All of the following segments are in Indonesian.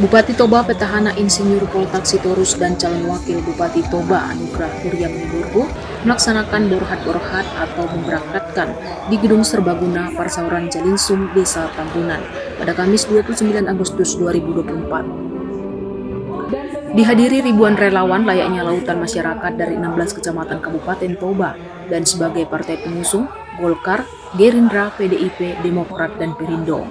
Bupati Toba petahana Insinyur Poltak Sitorus dan calon wakil Bupati Toba Anugrah Kurya Menurbu melaksanakan borhat-borhat atau memberangkatkan di Gedung Serbaguna Parsauran Jalinsum, Desa Tambunan pada Kamis 29 Agustus 2024. Dihadiri ribuan relawan layaknya lautan masyarakat dari 16 kecamatan Kabupaten Toba dan sebagai partai pengusung Golkar, Gerindra, PDIP, Demokrat, dan Perindo.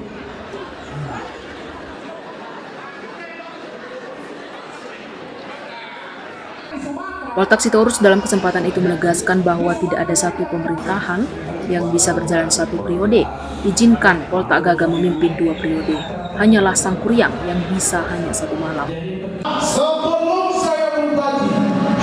Poltak Sitorus dalam kesempatan itu menegaskan bahwa tidak ada satu pemerintahan yang bisa berjalan satu periode. Izinkan Poltak Gaga memimpin 2 periode. Hanyalah Sang Kuryang yang bisa hanya 1 malam. Sebelum saya berbagi,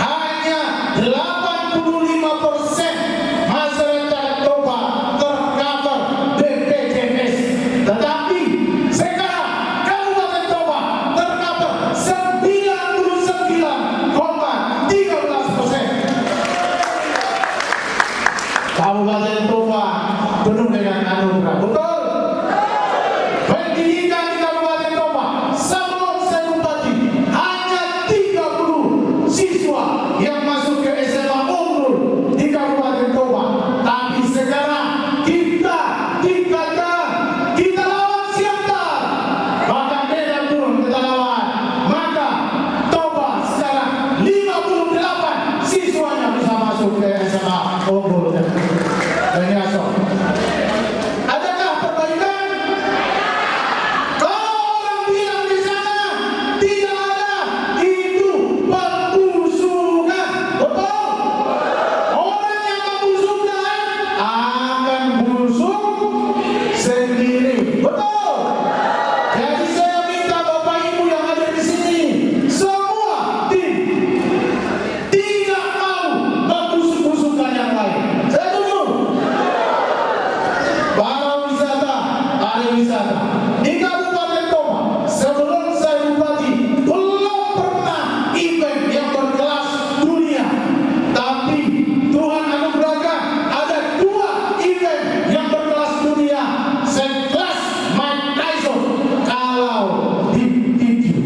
hanya 85% masyarakat Toba tercover BPJS. Tetapi sekarang Kabupaten Toba tercover 99,13%. Kabupaten Toba penuh dengan anugerah. Betul? Pendidikan di Kabupaten Toba sebelum saya bupati hanya 30 siswa yang masuk ke SMA unggul di Kabupaten Toba. Tapi sekarang kita tingkatkan, kita lawan siapa? Maka Medan turun kita lawan. Maka Toba sekarang 58 siswanya bisa masuk ke SMA unggul. Adakah perbaikan? Kalau orang bilang di sana tidak ada, itu pembusukan. Betul? Orang yang membusukkan akan busuk sendiri. Betul? Jadi saya minta Bapak Ibu yang ada di sini, semua tim tidak mau membusuk-busukkan yang lain. Saya setuju. Pariwisata di Kabupaten Toba sebelum saya bupati belum pernah event yang berkelas dunia. Tapi Tuhan anugerahkan ada 2 event yang berkelas dunia sekelas Mike Tyson kalau di video.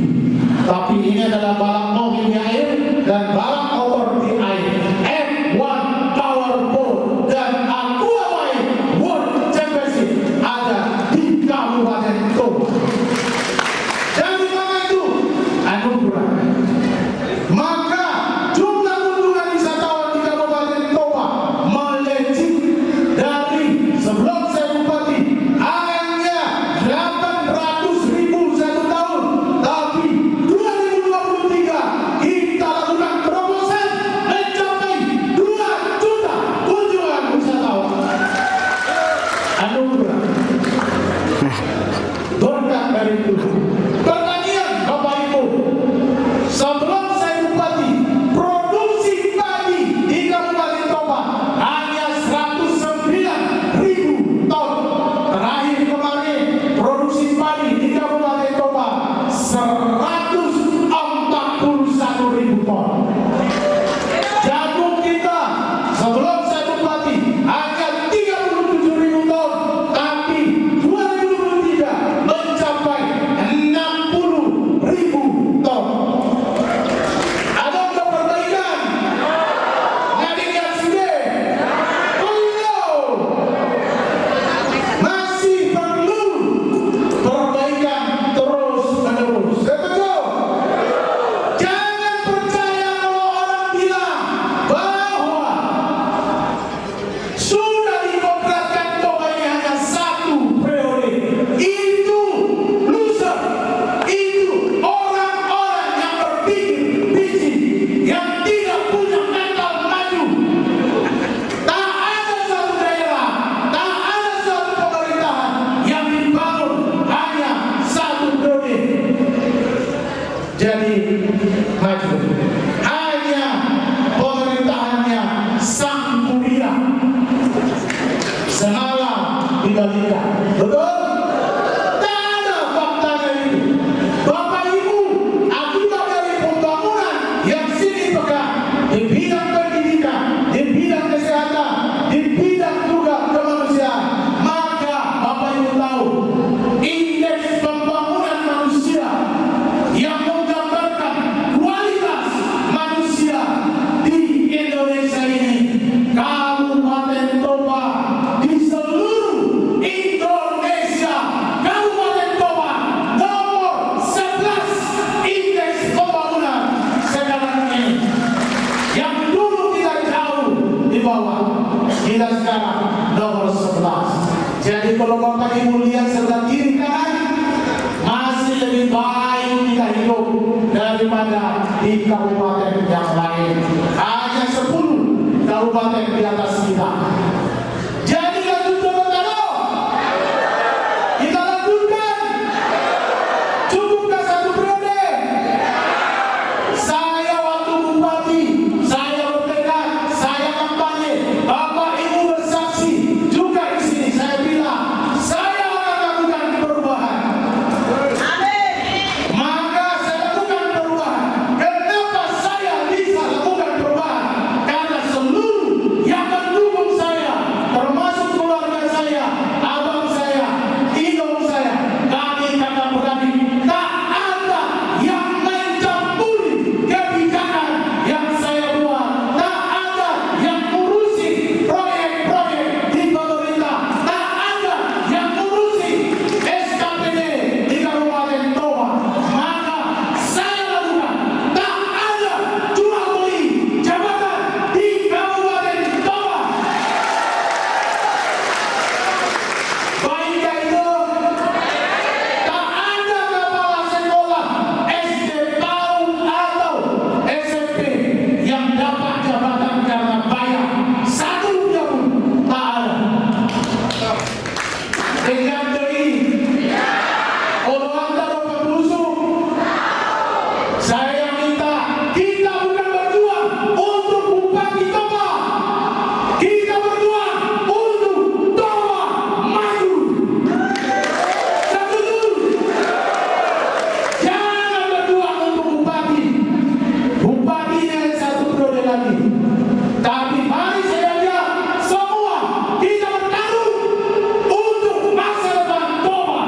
Tapi ini adalah balap mobil di air dan balap motor di air. F1 Powerboat dan Aquamarine World Championship ada di Kabupaten Toba. Dari mana itu? Anugerah. Maka jumlah kunjungan wisatawan di Kabupaten Toba melejit dari sebelum saya bupati hanya 800.000 satu tahun, tapi 2023 kita lakukan terobosan mencapai 2 juta kunjungan wisatawan. Anugerah. Berkat dari Tuhan. Pertanian Bapak Ibu, sebelum saya bupati, produksi padi di Kabupaten Toba hanya 109.000 ton. Terakhir kemarin produksi padi di Kabupaten Toba 141.000 ton. Jagung kita sebelum saya bupati hanya 37.000 ton, tapi 2023 mencapai 60.000 ton. Ada perbaikan? Ngadingan sudah? Belum. Masih perlu perbaikan terus menerus. Betul? Jangan percaya kalau orang bilang bahwa sudah dikontrakkan Toba ini hanya 1 periode. Itu loser. Itu orang-orang yang berpikir biji, yang tidak punya mental maju. Tak ada suatu daerah, tak ada suatu pemerintahan yang dibangun hanya 1 periode jadi maju. Hanya pemerintahannya Sang Kuryang semalam dibalikan. Betul? Tak ada faktanya itu. Bapak Ibu, akibat dari pembangunan yang sini pegang di bidang pendidikan, di bidang kesehatan, di bidang juga kemanusiaan, maka 2023 kalau Bapak Ibu lihat sebelah kiri kanan, masih lebih baik kita hidup daripada di kabupaten yang lain. Hanya 10 kabupaten di atas kita. Jadi lanjutkan bertalo. Kita lanjutkan. Cukupkah 1 periode? Saya waktu bupati, saya bertekad, saya kampanye. Bapak Ibu bersaksi juga di sini. Saya bilang, saya akan lakukan perubahan. Maka saya lakukan perubahan. Kenapa saya bisa lakukan perubahan? Karena seluruh yang mendukung saya, termasuk keluarga saya, abang saya, indung saya, kami kata berani, tak ada yang mencampuri kebijakan yang saya buat. Tak ada yang ngurusi proyek-proyek di pemerintah. Tak ada yang ngurusi SKPD di Kabupaten Toba. Maka saya lakukan. Tak ada jual beli jabatan di Kabupaten Toba. Baiknya itu, tak ada kepala sekolah SD PAUD atau SMP yang dapat jabatan karena bayar. Satu pun tak ada. Dengan dari kalau anda dapat busuk, saya minta kita bukan berjuang untuk Bupati Toba. Kita berjuang untuk Toba maju. Setuju? Jangan berjuang untuk Bupati. Bupatinya 1 periode lagi. Tapi mari saya ajak semua kita bertarung untuk masa depan Toba.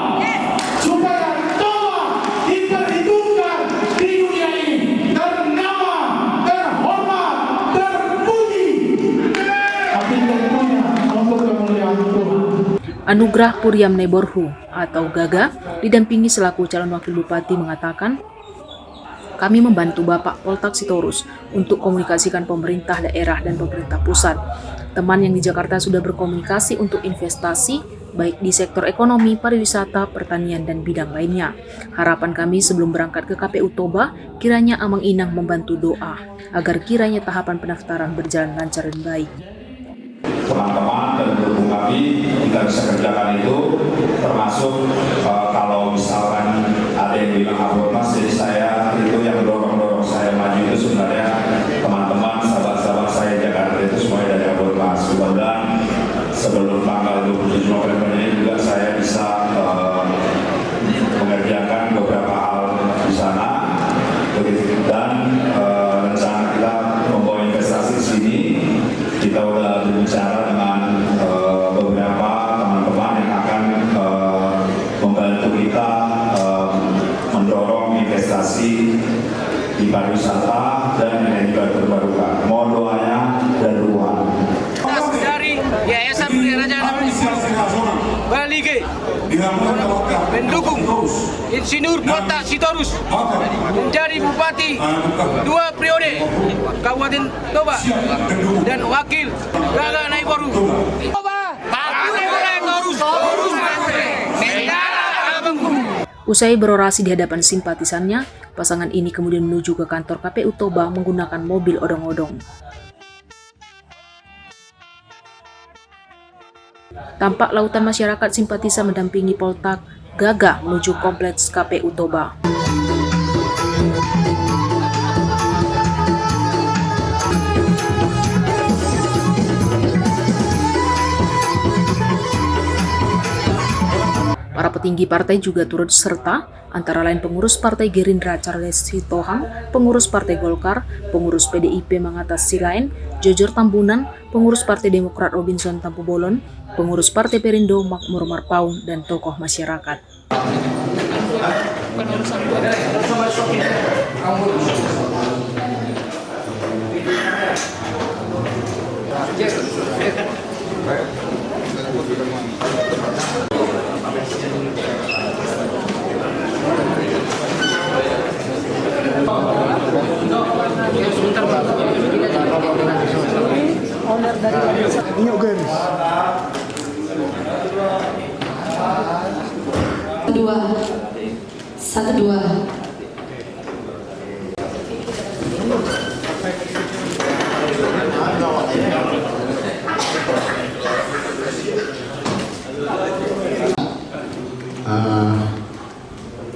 Supaya Toba diperhitungkan di dunia ini. Ternama, terhormat, terpuji. Tapi tentunya untuk kemuliaan Tuhan. Anugrah Puriamne Borhu atau Gaga didampingi selaku calon wakil bupati mengatakan, kami membantu Bapak Poltak Sitorus untuk komunikasikan pemerintah daerah dan pemerintah pusat. Teman yang di Jakarta sudah berkomunikasi untuk investasi, baik di sektor ekonomi, pariwisata, pertanian, dan bidang lainnya. Harapan kami sebelum berangkat ke KPU Toba, kiranya Amang Inang membantu doa, agar kiranya tahapan pendaftaran berjalan lancar dan baik. Teman-teman dan pendukung kami kita bisa kerjakan itu, termasuk kalau misalkan ada yang bilang abormas, jadi saya itu yang dorong saya maju itu sebenarnya teman-teman sahabat-sahabat saya Jakarta itu semuanya dari abormas. Mudah-mudahan sebelum tanggal 27 November ini juga saya bisa mengerjakan beberapa hal di sana, dan rencana kita membawa investasi di sini. Kita sudah berbicara dengan beberapa teman-teman yang akan membantu kita mendorong investasi di pariwisata dan energi baru terbarukan. Mohon doanya dan ruang. Dari Yayasan Budaya Raja Balige mendukung Insinyur Poltak Sitorus menjadi Bupati 2 periode Kabupaten Toba dan Wakil Gaga Naib Borhu. Usai berorasi di hadapan simpatisannya, pasangan ini kemudian menuju ke kantor KPU Toba menggunakan mobil odong-odong. Tampak lautan masyarakat simpatisan mendampingi Poltak Gaga menuju kompleks KPU Toba. Para petinggi partai juga turut serta, antara lain pengurus Partai Gerindra Charles Sitohang, pengurus Partai Golkar, pengurus PDIP Mangatas Silain, Jojor Tambunan, pengurus Partai Demokrat Robinson Tampubolon, pengurus Partai Perindo Makmur Marpaung, dan tokoh masyarakat. Ini garis. 12.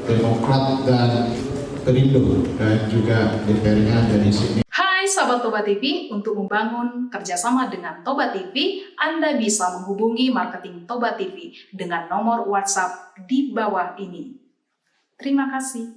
Demokrat dan Perindo dan juga DPR-nya dari sini. Hai sahabat Toba TV, untuk membangun kerjasama dengan Toba TV, Anda bisa menghubungi marketing Toba TV dengan nomor WhatsApp di bawah ini. Terima kasih.